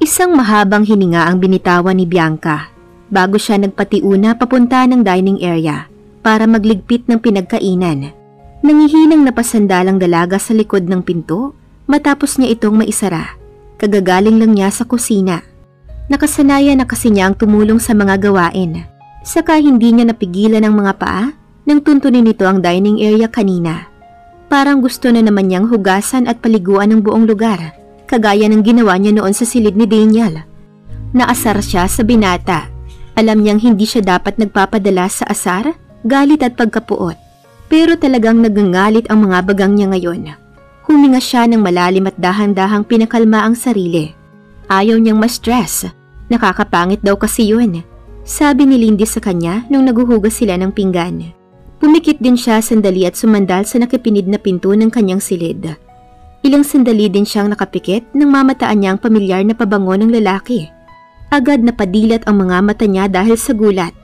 Isang mahabang hininga ang binitawan ni Bianca bago siya nagpatiuna papunta ng dining area para magligpit ng pinagkainan. Nangihinang napasandalang dalaga sa likod ng pinto matapos niya itong maisara. Kagagaling lang niya sa kusina. Nakasanayan na kasi niya ang tumulong sa mga gawain. Saka hindi niya napigilan ang mga paa nang tuntunin nito ang dining area kanina. Parang gusto na naman niyang hugasan at paliguan ng buong lugar, kagaya ng ginawa niya noon sa silid ni Daniel. Naasar siya sa binata. Alam niyang hindi siya dapat nagpapadala sa asar, galit at pagkapuot. Pero talagang nagangalit ang mga bagang niya ngayon. Huminga siya ng malalim at dahan-dahang pinakalma ang sarili. Ayaw niyang ma-stress. Nakakapangit daw kasi yun, sabi ni Lindy sa kanya nung naguhugas sila ng pinggan. Pumikit din siya sandali at sumandal sa nakipinid na pinto ng kanyang silid. Ilang sandali din siyang nakapikit nang mamataan niya ang pamilyar na pabango ng lalaki. Agad na padilat ang mga mata niya dahil sa gulat.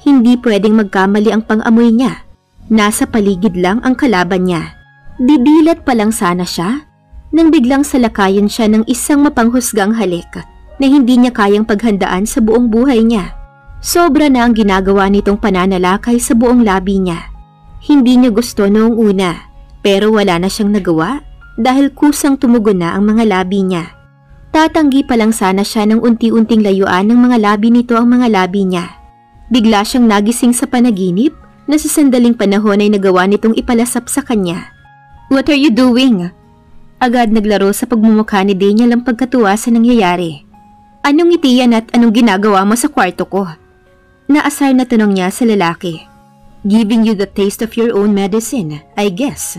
Hindi pwedeng magkamali ang pang-amoy niya. Nasa paligid lang ang kalaban niya. Didilat pa lang sana siya nang biglang salakayin siya ng isang mapanghusgang halik na hindi niya kayang paghandaan sa buong buhay niya. Sobra na ang ginagawa nitong pananalakay sa buong labi niya. Hindi niya gusto noong una, pero wala na siyang nagawa dahil kusang tumugon na ang mga labi niya. Tatanggi pa lang sana siya ng unti-unting layuan ng mga labi nito ang mga labi niya. Bigla siyang nagising sa panaginip na sa sandaling panahon ay nagawa nitong ipalasap sa kanya. "What are you doing?" Agad naglaro sa pagmumukha ni Daniel ang pagkatuwa sa nangyayari. "Anong ngiti yan at anong ginagawa mo sa kwarto ko?" Naasar na tanong niya sa lalaki. "Giving you the taste of your own medicine, I guess."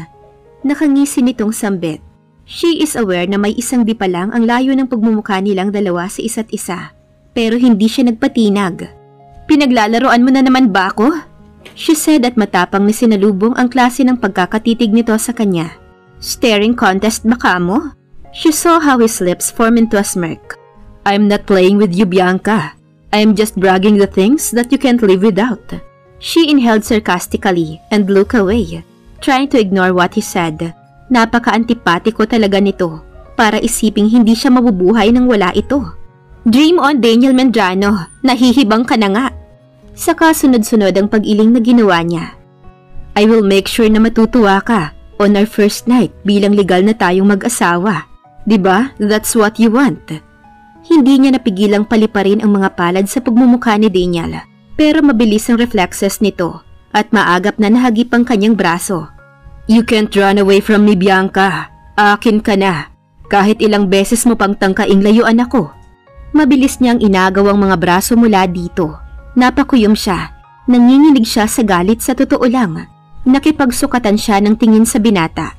Nakangisi nitong sambit. She is aware na may isang di pa lang ang layo ng pagmumukha nilang dalawa sa isa't isa. Pero hindi siya nagpatinag. "Pinaglalaroan mo na naman ba ako?" She said at matapang na sinalubong ang klase ng pagkakatitig nito sa kanya. "Staring contest baka mo?" She saw how his lips form into a smirk. "I'm not playing with you, Bianca. I'm just bragging the things that you can't live without." She inhaled sarcastically and looked away, trying to ignore what he said. Napaka-antipatiko talaga nito para isiping hindi siya mabubuhay nang wala ito. "Dream on, Daniel Medrano. Nahihibang ka na nga." Saka sunod-sunod ang pag-iling na ginawa niya. "I will make sure na matutuwa ka on our first night bilang legal na tayong mag-asawa. Diba? That's what you want." Hindi niya napigilang paliparin ang mga palad sa pagmumukha ni Daniel, pero mabilis ang reflexes nito at maagap na nahagip ang kanyang braso. "You can't run away from me, Bianca. Akin ka na. Kahit ilang beses mo pang tangkaing layuan ako." Mabilis niyang inagaw ang mga braso mula dito. Napakuyom siya. Nanginginig siya sa galit sa totoo lang. Nakipagsukatan siya ng tingin sa binata.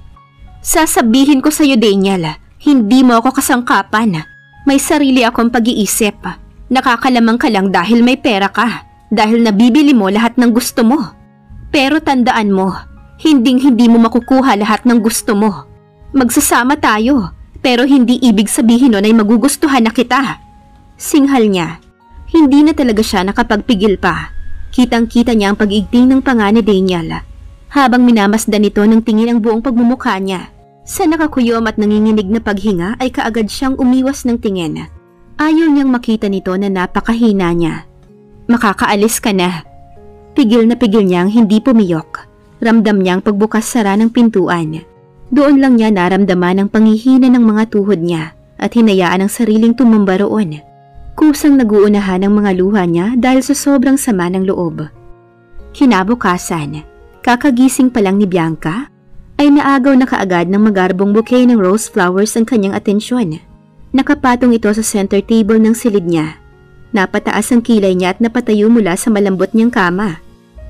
"Sasabihin ko sa'yo, Daniel, hindi mo ako kasangkapan. May sarili akong pag-iisip. Nakakalamang ka lang dahil may pera ka, dahil nabibili mo lahat ng gusto mo. Pero tandaan mo, hinding-hindi mo makukuha lahat ng gusto mo. Magsasama tayo, pero hindi ibig sabihin nun ay magugustuhan na kita." Singhal niya. Hindi na talaga siya nakapagpigil pa. Kitang-kita niya ang pag-igting ng panga ni Daniel. Habang minamasdan nito ng tingin ang buong pagmumukha niya. Sa nakakuyom at nanginginig na paghinga ay kaagad siyang umiwas ng tingin. Ayaw niyang makita nito na napakahina niya. "Makakaalis ka na." Pigil na pigil niyang hindi pumiyok. Ramdam niyang pagbukas-sara ng pintuan. Doon lang niya naramdaman ang panghihina ng mga tuhod niya at hinayaan ang sariling tumumba roon. Kusang naguunahan ang mga luha niya dahil sa sobrang sama ng loob. Kinabukasan, kakagising pa lang ni Bianca, ay naagaw na kaagad ng magarbong bouquet ng rose flowers ang kanyang atensyon. Nakapatong ito sa center table ng silid niya. Napataas ang kilay niya at napatayo mula sa malambot niyang kama.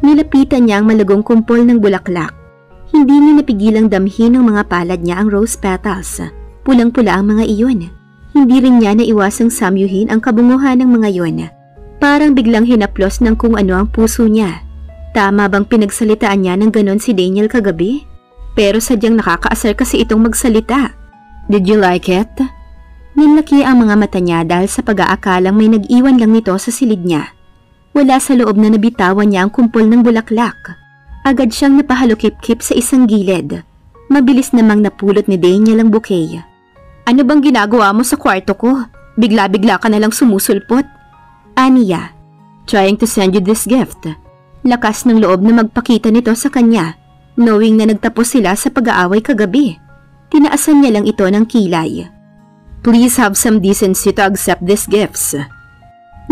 Nilapitan niya ang malagong kumpol ng bulaklak. Hindi niya napigilang damhin ng mga palad niya ang rose petals. Pulang-pula ang mga iyon. Hindi rin niya naiwasang samyuhin ang kabunguhan ng mga iyon. Parang biglang hinaplos ng kung ano ang puso niya. Tama bang pinagsalitaan niya ng ganon si Daniel kagabi? Pero sadyang nakakaasar kasi itong magsalita. "Did you like it?" Nilaki ang mga mata niya dahil sa pag-aakalang may nag-iwan lang nito sa silid niya. Wala sa loob na nabitawan niya ang kumpol ng bulaklak. Agad siyang napahalukip-kip sa isang gilid. Mabilis namang napulot ni Daniel ang bouquet. "Ano bang ginagawa mo sa kwarto ko? Bigla-bigla ka nalang sumusulpot. Aniya, trying to send you this gift. Lakas ng loob na magpakita nito sa kanya, knowing na nagtapos sila sa pag-aaway kagabi. Tinaasan niya lang ito ng kilay. Please have some decency to accept these gifts.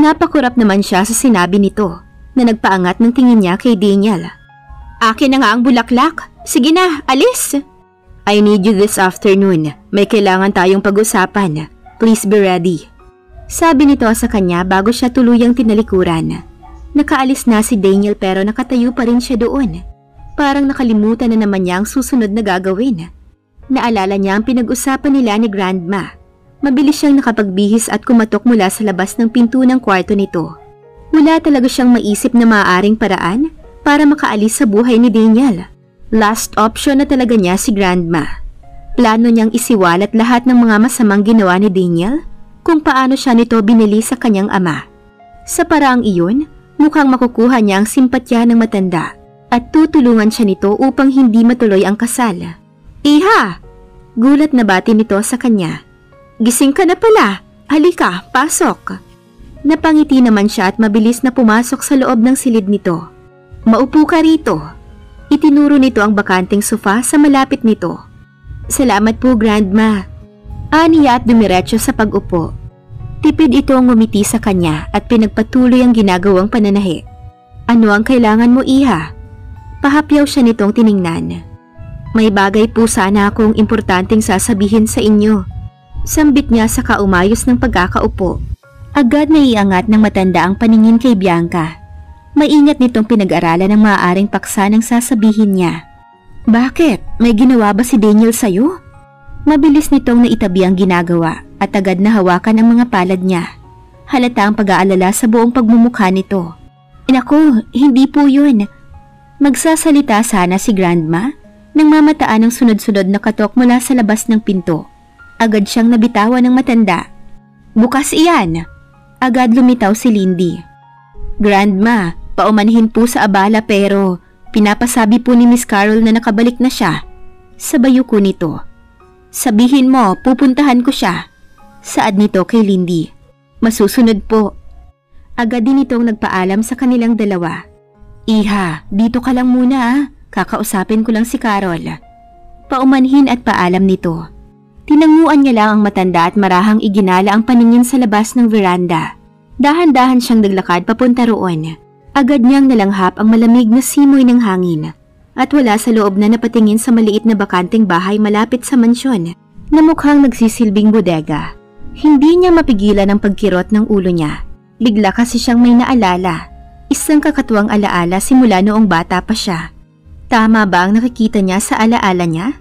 Napakurap naman siya sa sinabi nito na nagpaangat ng tingin niya kay Daniel. Akin na nga ang bulaklak. Sige na, alis! I need you this afternoon. May kailangan tayong pag-usapan. Please be ready. Sabi nito sa kanya bago siya tuluyang tinalikuran. Nakaalis na si Daniel pero nakatayo pa rin siya doon. Parang nakalimutan na naman niya ang susunod na gagawin. Naalala niya ang pinag-usapan nila ni Grandma. Mabilis siyang nakapagbihis at kumatok mula sa labas ng pinto ng kwarto nito. Wala talaga siyang maisip na maaaring paraan para makaalis sa buhay ni Daniel. Last option na talaga niya si Grandma. Plano niyang isiwalat lahat ng mga masamang ginawa ni Daniel kung paano siya nito binili sa kanyang ama. Sa paraang iyon, mukhang makukuha niya ang simpatya ng matanda at tutulungan siya nito upang hindi matuloy ang kasal. Iha! Gulat na bati nito sa kanya. Gising ka na pala. Halika, pasok. Napangiti naman siya at mabilis na pumasok sa loob ng silid nito. Maupo ka rito. Itinuro nito ang bakanting sofa sa malapit nito. Salamat po, Grandma. Aniya at dumiretso sa pag-upo. Tipid itong ngumiti sa kanya at pinagpatuloy ang ginagawang pananahi. Ano ang kailangan mo, Iha? Pahapyaw siya nitong tiningnan. May bagay po sana akong importanteng sasabihin sa inyo. Sambit niya sa kaumayos ng pagkakaupo. Agad na iangat ng matanda ang paningin kay Bianca. Maingat nitong pinag-aralan ang maaaring paksa ng sasabihin niya. Bakit? May ginawa ba si Daniel sa'yo? Mabilis nitong naitabi ang ginagawa at agad na hawakan ang mga palad niya. Halata ang pag-aalala sa buong pagmumukha nito. Naku, hindi po yun. Magsasalita sana si Grandma nang mamataan ang sunod-sunod na katok mula sa labas ng pinto. Agad siyang nabitawan ng matanda. Bukas iyan! Agad lumitaw si Lindy. Grandma, paumanhin po sa abala pero pinapasabi po ni Miss Carol na nakabalik na siya. Sabayo ko nito. Sabihin mo, pupuntahan ko siya. Saad nito kay Lindy. Masusunod po. Agad din itong nagpaalam sa kanilang dalawa. Iha, dito ka lang muna ah. Kakausapin ko lang si Carol. Paumanhin at paalam nito. Tinanguan niya lang ang matanda at marahang iginala ang paningin sa labas ng veranda. Dahan-dahan siyang naglakad papunta roon. Agad niyang nalanghap ang malamig na simoy ng hangin. At wala sa loob na napatingin sa maliit na bakanteng bahay malapit sa mansyon na mukhang nagsisilbing bodega. Hindi niya mapigilan ang pagkirot ng ulo niya. Bigla kasi siyang may naalala. Isang kakatuwang alaala simula noong bata pa siya. Tama ba ang nakikita niya sa alaala niya?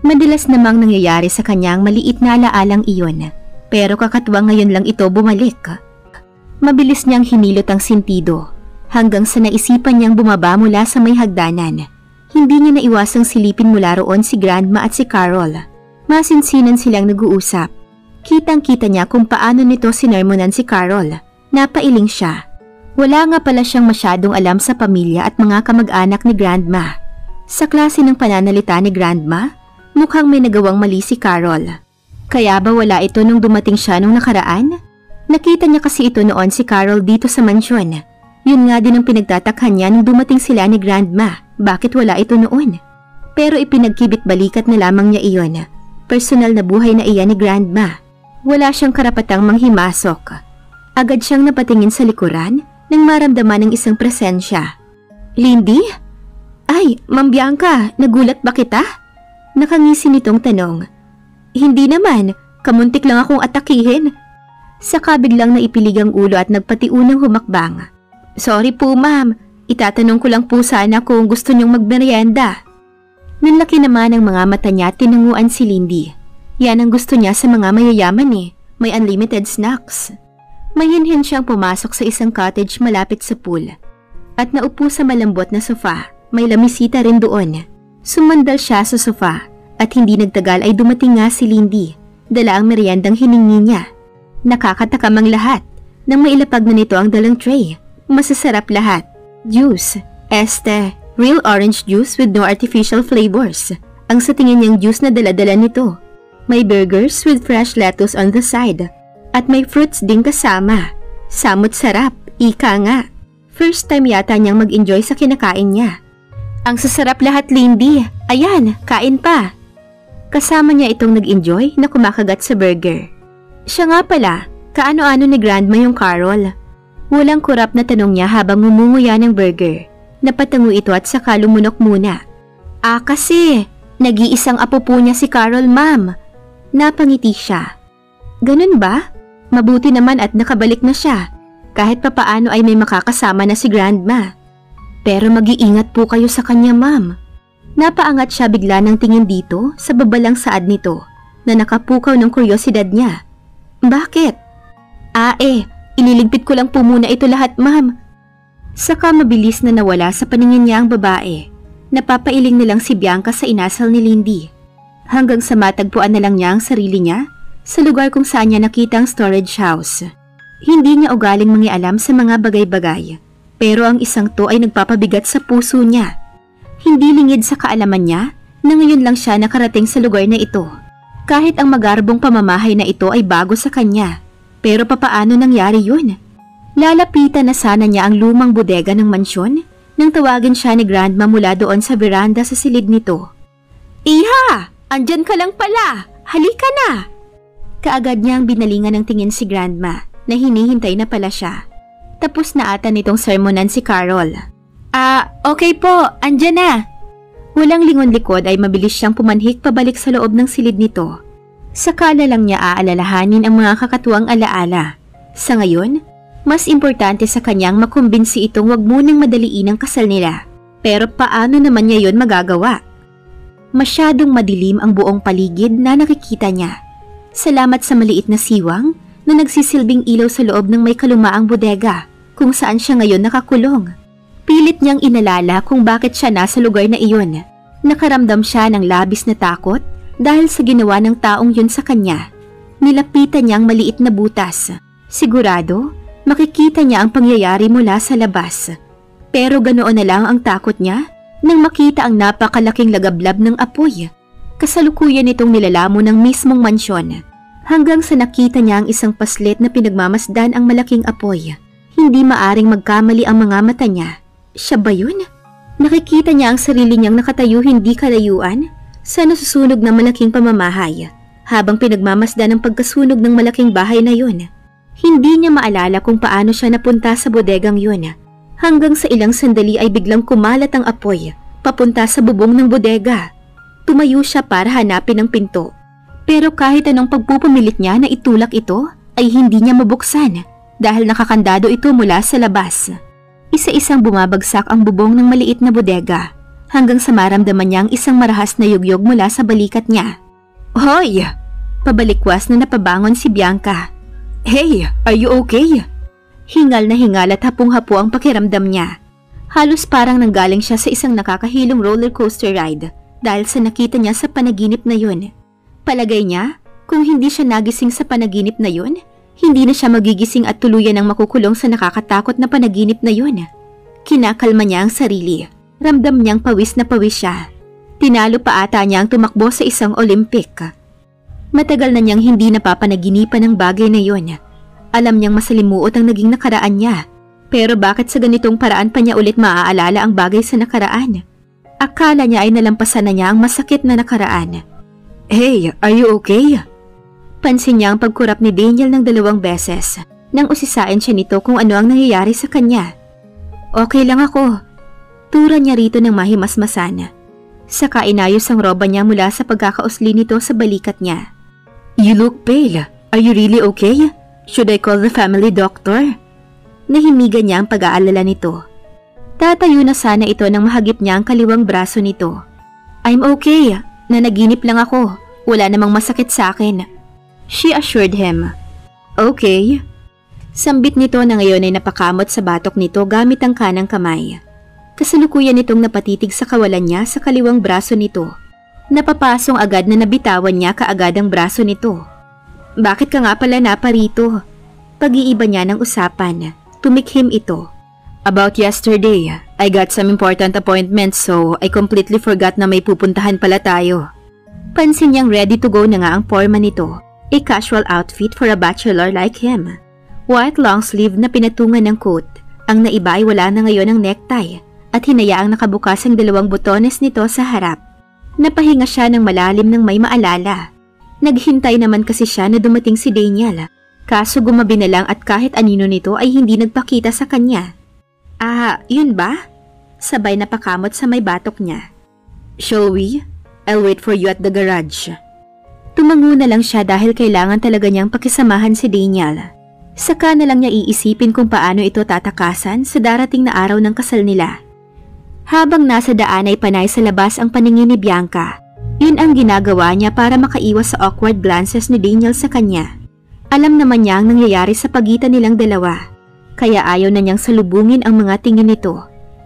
Madalas namang nangyayari sa kanya ang maliit na alaalang iyon, pero kakatuwang ngayon lang ito bumalik. Mabilis niyang hinilot ang sentido, hanggang sa naisipan niyang bumaba mula sa may hagdanan. Hindi niya naiwasang silipin mula roon si Grandma at si Carol. Masinsinan silang nag-uusap. Kitang-kita niya kung paano nito sinermonan si Carol. Napailing siya. Wala nga pala siyang masyadong alam sa pamilya at mga kamag-anak ni Grandma. Sa klase ng pananalita ni Grandma, mukhang may nagawang mali si Carol. Kaya ba wala ito nung dumating siya nung nakaraan? Nakita niya kasi ito noon si Carol dito sa mansyon. Yun nga din ang pinagtatakhan niya nung dumating sila ni Grandma. Bakit wala ito noon? Pero ipinagkibit balikat na lamang niya iyon. Personal na buhay na iyan ni Grandma. Wala siyang karapatang manghimasok. Agad siyang napatingin sa likuran nang maramdaman ng isang presensya. Lindy? Ay, Ma'am Bianca, nagulat ba kita? Nakangisi nitong tanong. Hindi naman, kamuntik lang akong atakihin. Saka biglang naipilig ang ulo at nagpatiunang humakbang. Sorry po ma'am, itatanong ko lang po sana kung gusto niyong magmerienda. Nanlaki naman ang mga mata niya at tinanguan si Lindy. Yan ang gusto niya sa mga mayayaman eh, may unlimited snacks. Mahinhin siyang pumasok sa isang cottage malapit sa pool. At naupo sa malambot na sofa, may lamisita rin doon. Sumandal siya sa sofa at hindi nagtagal ay dumating nga si Lindy. Dala ang meriendang hiningi niya. Nakakatakam ang lahat. Nang mailapag na nito ang dalang tray. Masasarap lahat. Juice. Real orange juice with no artificial flavors. Ang sa tingin niyang juice na dala-dala nito. May burgers with fresh lettuce on the side. At may fruits din kasama. Samot sarap, ika nga. First time yata niyang mag-enjoy sa kinakain niya. Ang sasarap lahat, Lindy. Ayan, kain pa. Kasama niya itong nag-enjoy na kumakagat sa burger. Siya nga pala, kaano-ano ni Grandma yung Carol. Walang kurap na tanong niya habang ngumunguya ng burger. Napatango ito at saka lumunok muna. Kasi, nag-iisang apo po niya si Carol, ma'am. Napangiti siya. Ganun ba? Mabuti naman at nakabalik na siya. Kahit papaano ay may makakasama na si Grandma. Pero mag-iingat po kayo sa kanya, ma'am. Napaangat siya bigla ng tingin dito sa babalang saad nito na nakapukaw ng kuryosidad niya. Bakit? Ililigpit ko lang po muna ito lahat, ma'am. Saka mabilis na nawala sa paningin niya ang babae. Napapailing na lang si Bianca sa inasal ni Lindy. Hanggang sa matagpuan na lang niya ang sarili niya sa lugar kung saan niya nakita ang storage house. Hindi niya ugaling mangialam sa mga bagay-bagay, pero ang isang to ay nagpapabigat sa puso niya. Hindi lingid sa kaalaman niya na ngayon lang siya nakarating sa lugar na ito. Kahit ang magarbong pamamahay na ito ay bago sa kanya, pero papaano nangyari yun? Lalapitan na sana niya ang lumang bodega ng mansyon nang tawagin siya ni Grandma mula doon sa veranda sa silid nito. Iha! Andyan ka lang pala! Halika na! Kaagad niyang binalingan ng tingin si Grandma na hinihintay na pala siya. Tapos na ata nitong sermonan si Carol. Okay po, andyan na. Walang lingon-likod ay mabilis siyang pumanhik pabalik sa loob ng silid nito. Sakala lang niya aalalahanin ang mga kakatuwang alaala. Sa ngayon, mas importante sa kanyang makumbinsi itong wag munang madaliin ang kasal nila. Pero paano naman niya yon magagawa? Masyadong madilim ang buong paligid na nakikita niya. Salamat sa maliit na siwang na nagsisilbing ilaw sa loob ng may kalumaang bodega kung saan siya ngayon nakakulong. Pilit niyang inalala kung bakit siya nasa lugar na iyon. Nakaramdam siya ng labis na takot dahil sa ginawa ng taong yun sa kanya. Nilapitan niyang maliit na butas. Sigurado, makikita niya ang pangyayari mula sa labas. Pero ganoon na lang ang takot niya nang makita ang napakalaking lagablab ng apoy. Kasalukuyan itong nilalamo ng mismong mansyon. Hanggang sa nakita niya ang isang paslit na pinagmamasdan ang malaking apoy. Hindi maaring magkamali ang mga mata niya. Siya ba yun? Nakikita niya ang sarili niyang nakatayo hindi kalayuan sa nasusunog na malaking pamamahay habang pinagmamasdan ang pagkasunog ng malaking bahay na yun. Hindi niya maalala kung paano siya napunta sa bodegang yun. Hanggang sa ilang sandali ay biglang kumalat ang apoy papunta sa bubong ng bodega. Tumayo siya para hanapin ang pinto. Pero kahit anong pagpupumilit niya na itulak ito ay hindi niya mabuksan dahil nakakandado ito mula sa labas. Isa-isang bumabagsak ang bubong ng maliit na bodega hanggang sa maramdaman niya ang isang marahas na yugyog mula sa balikat niya. Hoy! Pabalikwas na napabangon si Bianca. Hey, are you okay? Hingal na hingal at hapong-hapo ang pakiramdam niya. Halos parang nanggaling siya sa isang nakakahilong roller coaster ride dahil sa nakita niya sa panaginip na yun. Palagay niya, kung hindi siya nagising sa panaginip na yun, hindi na siya magigising at tuluyan ang makukulong sa nakakatakot na panaginip na yun. Kinakalma niya ang sarili. Ramdam niyang pawis na pawis siya. Tinalo pa ata niya ang tumakbo sa isang Olympic. Matagal na niyang hindi napapanaginipan ang bagay na yun. Alam niyang masalimuot ang naging nakaraan niya. Pero bakit sa ganitong paraan pa niya ulit maaalala ang bagay sa nakaraan? Akala niya ay nalampasan na niya ang masakit na nakaraan. Hey, are you okay? Pansin niya ang pagkurap ni Daniel ng 2 beses nang usisain siya nito kung ano ang nangyayari sa kanya. Okay lang ako. Tura niya rito ng mahimasmasan. Saka inayos ang roba niya mula sa pagkakausli nito sa balikat niya. You look pale. Are you really okay? Should I call the family doctor? Nahimigan niya ang pag-aalala nito. Tatayo na sana ito nang mahagip niya ang kaliwang braso nito. I'm okay. Nanaginip lang ako. Wala namang masakit sa akin. She assured him. Okay. Sambit nito na ngayon ay napakamot sa batok nito gamit ang kanang kamay. Kasalukuyan nitong napatitig sa kawalan niya sa kaliwang braso nito. Napapasong agad na nabitawan niya kaagad ang braso nito. Bakit ka nga pala naparito? Pag-iiba niya ng usapan. Tumikhim ito. About yesterday, I got some important appointments so I completely forgot na may pupuntahan pala tayo. Pansin niyang ready to go na nga ang forma nito. A casual outfit for a bachelor like him. White long sleeve na pinatungan ng coat. Ang naiba ay wala na ngayon ang necktie at hinayaang nakabukas ang 2 butones nito sa harap. Napahinga siya ng malalim ng may maalala. Naghintay naman kasi siya na dumating si Daniel. Kaso gumabi na lang at kahit anino nito ay hindi nagpakita sa kanya. Ah, yun ba? Sabay napakamot sa may batok niya. Shall we? I'll wait for you at the garage. Tumango na lang siya dahil kailangan talaga niyang pakisamahan si Daniel. Saka na lang niya iisipin kung paano ito tatakasan sa darating na araw ng kasal nila. Habang nasa daan ay panay sa labas ang paningin ni Bianca. Yun ang ginagawa niya para makaiwas sa awkward glances ni Daniel sa kanya. Alam naman niya ang nangyayari sa pagitan nilang dalawa. Kaya ayaw na niyang salubungin ang mga tingin nito.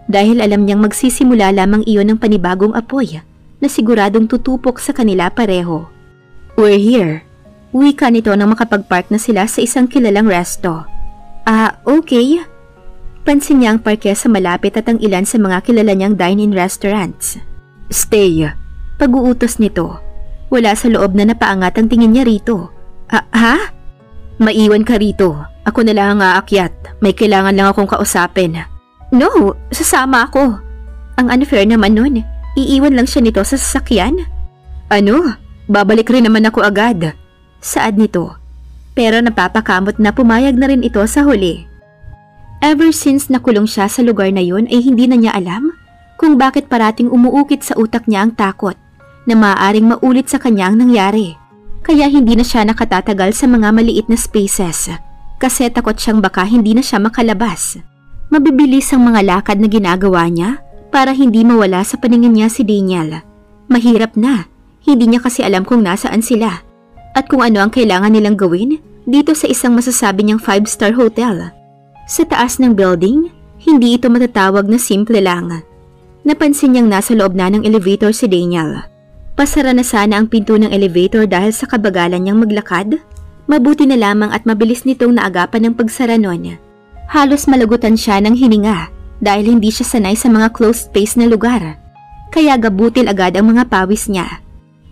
Dahil alam niyang magsisimula lamang iyon ng panibagong apoy na siguradong tutupok sa kanila pareho. We're here. Wika nito nang makapag-park na sila sa isang kilalang resto. Ah, okay. Pansin niya ang parke sa malapit at ang ilan sa mga kilala niyang dine-in restaurants. Stay. Pag-uutos nito. Wala sa loob na napaangat ang tingin niya rito. Ha? Maiwan ka rito. Ako na lang ang aakyat. May kailangan lang akong kausapin. No, sasama ako. Ang unfair naman nun. Iiwan lang siya nito sa sasakyan. Ano? Babalik rin naman ako agad. Saad nito. Pero napapakamot na pumayag na rin ito sa huli. Ever since nakulong siya sa lugar na yun ay hindi na niya alam kung bakit parating umuukit sa utak niya ang takot na maaaring maulit sa kanya ang nangyari. Kaya hindi na siya nakatatagal sa mga maliit na spaces kasi takot siyang baka hindi na siya makalabas. Mabibilis ang mga lakad na ginagawa niya para hindi mawala sa paningin niya si Daniel. Mahirap na, hindi niya kasi alam kung nasaan sila at kung ano ang kailangan nilang gawin dito sa isang masasabi niyang 5-star hotel. Sa taas ng building, hindi ito matatawag na simple lang. Napansin niyang nasa loob na ng elevator si Daniel. Pasara na sana ang pinto ng elevator dahil sa kabagalan niyang maglakad. Mabuti na lamang at mabilis nitong naagapan ng pagsara nun. Halos malagutan siya ng hininga dahil hindi siya sanay sa mga closed space na lugar. Kaya gabutil agad ang mga pawis niya.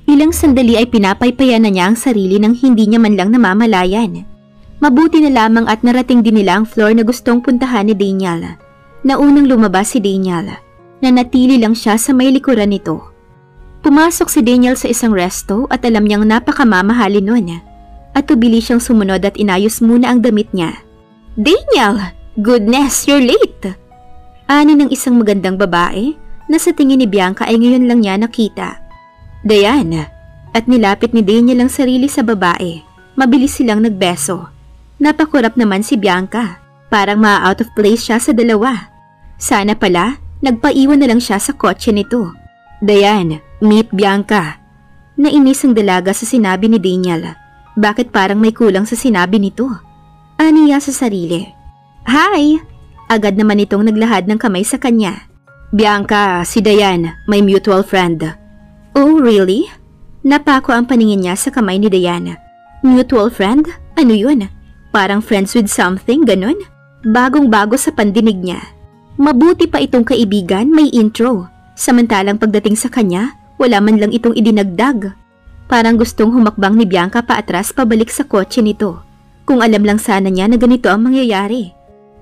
Ilang sandali ay pinapaypayan na niya ang sarili nang hindi niya man lang namamalayan. Mabuti na lamang at narating din nila ang floor na gustong puntahan ni Daniel. Naunang lumabas si Daniel. Nanatili lang siya sa may likuran nito. Pumasok si Daniel sa isang resto at alam niyang napakamamahalin nun. At tubili siyang sumunod at inayos muna ang damit niya. Daniel! Goodness, you're late! Ani ng isang magandang babae na sa tingin ni Bianca ay ngayon lang niya nakita. Diana! At nilapit ni Daniel ang sarili sa babae. Mabilis silang nagbeso. Napakurap naman si Bianca. Parang ma-out of place siya sa dalawa. Sana pala, nagpaiwan na lang siya sa kotse nito. Diane, meet Bianca. Nainis ang dalaga sa sinabi ni Daniel. Bakit parang may kulang sa sinabi nito? Aniya sa sarili. Hi! Agad naman itong naglahad ng kamay sa kanya. Bianca, si Diane, may mutual friend. Oh, really? Napako ang paningin niya sa kamay ni Diane. Mutual friend? Ano yun? Parang friends with something, ganun? Bagong-bago sa pandinig niya. Mabuti pa itong kaibigan, may intro. Samantalang pagdating sa kanya, wala man lang itong idinagdag. Parang gustong humakbang ni Bianca paatras pabalik sa kotse nito. Kung alam lang sana niya na ganito ang mangyayari.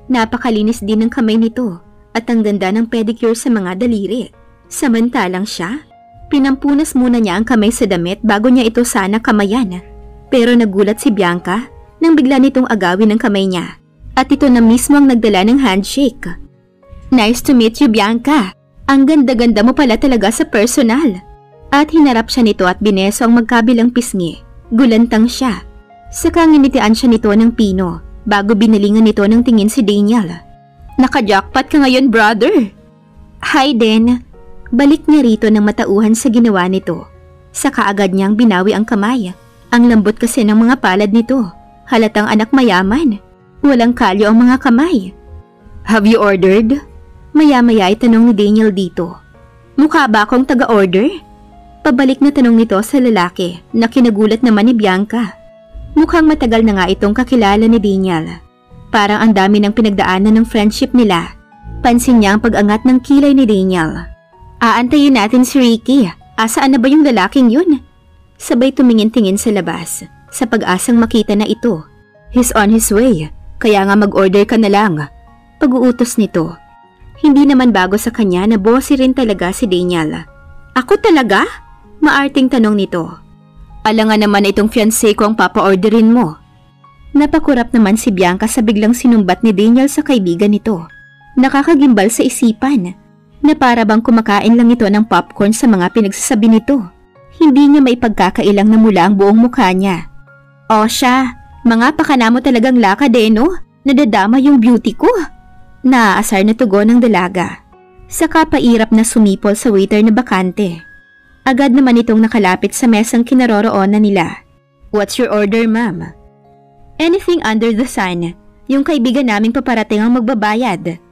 Napakalinis din ng kamay nito at ang ganda ng pedicure sa mga daliri. Samantalang siya, pinampunas muna niya ang kamay sa damit bago niya ito sana kamayan. Pero nagulat si Bianca nang bigla nitong agawin ang kamay niya. At ito na mismo ang nagdala ng handshake. Nice to meet you, Bianca. Ang ganda-ganda mo pala talaga sa personal. At hinarap siya nito at bineso ang magkabilang pisngi. Gulantang siya. Saka nginitian siya nito ng pino bago binalingan nito ng tingin si Daniel. Naka-jackpot ka ngayon, brother. Hi, Den. Balik niya rito ng matauhan sa ginawa nito. Saka agad niyang binawi ang kamay. Ang lambot kasi ng mga palad nito. Halatang anak mayaman. Walang kalyo ang mga kamay. Have you ordered? Maya-maya ay tanong ni Daniel dito. Mukha ba akong taga-order? Pabalik na tanong nito sa lalaki na kinagulat naman ni Bianca. Mukhang matagal na nga itong kakilala ni Daniel. Parang ang dami ng pinagdaanan ng friendship nila. Pansin niya ang pag-angat ng kilay ni Daniel. Aantayin natin si Ricky. Asaan na ba yung lalaking yun? Sabay tumingin-tingin sa labas. sa pag-asang makita na ito. He's on his way, kaya nga mag-order ka na lang. Pag-uutos nito. Hindi naman bago sa kanya na bossy rin talaga si Daniel. Ako talaga? Maarting tanong nito. Alangan naman itong fiancé ko ang papa-orderin mo. Napakurap naman si Bianca sa biglang sinumbat ni Daniel sa kaibigan nito. Nakakagimbal sa isipan na para bang kumakain lang ito ng popcorn sa mga pinagsasabi nito. Hindi niya maipagkakailang na mula ang buong mukha niya. O siya, mga pakana mo talagang lakad no? Nadadama yung beauty ko. Naaasar na tugon ng dalaga. Saka pairap na sumipol sa waiter na bakante. Agad naman itong nakalapit sa mesang kinaroroonan nila. What's your order, ma'am? Anything under the sun. Yung kaibigan naming paparating ang magbabayad.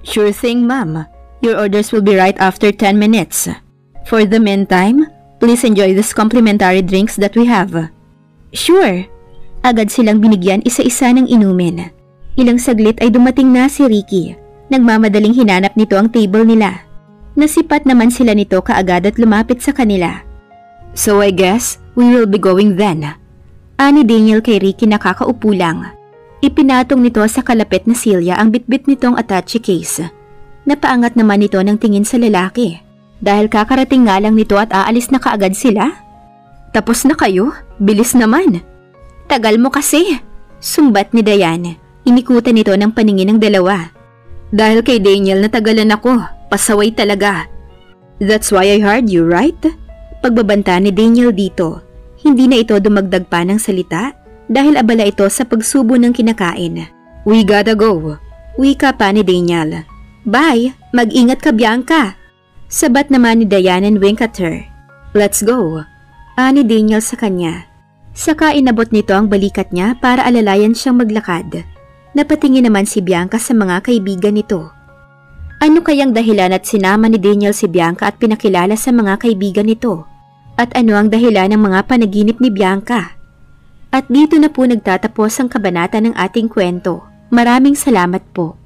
Sure thing, ma'am. Your orders will be right after 10 minutes. For the meantime, please enjoy these complimentary drinks that we have. Sure. Agad silang binigyan isa-isa ng inumin. Ilang saglit ay dumating na si Ricky. Nagmamadaling hinanap nito ang table nila. Nasipat naman sila nito kaagad at lumapit sa kanila. So I guess we will be going then. Ani Daniel kay Ricky nakakaupo lang. Ipinatong nito sa kalapit na silya ang bitbit nitong attache case. Napaangat naman ito ng tingin sa lalaki. Dahil kakarating nga lang nito at aalis na kaagad sila. Tapos na kayo? Bilis naman. Tagal mo kasi. Sumbat ni Diane. Inikutan nito ng paningin ng dalawa. Dahil kay Daniel natagalan ako, pasaway talaga. That's why I hired you, right? Pagbabanta ni Daniel dito, hindi na ito dumagdag pa ng salita dahil abala ito sa pagsubo ng kinakain. We gotta go. Wika pa ni Daniel. Bye, mag-ingat ka Bianca. Sabat naman ni Diane and wink at her. Let's go. Ani Daniel sa kanya. Saka inabot nito ang balikat niya para alalayan siyang maglakad. Napatingin naman si Bianca sa mga kaibigan nito. Ano kayang dahilan at sinama ni Daniel si Bianca at pinakilala sa mga kaibigan nito? At ano ang dahilan ng mga panaginip ni Bianca? At dito na po nagtatapos ang kabanata ng ating kwento. Maraming salamat po.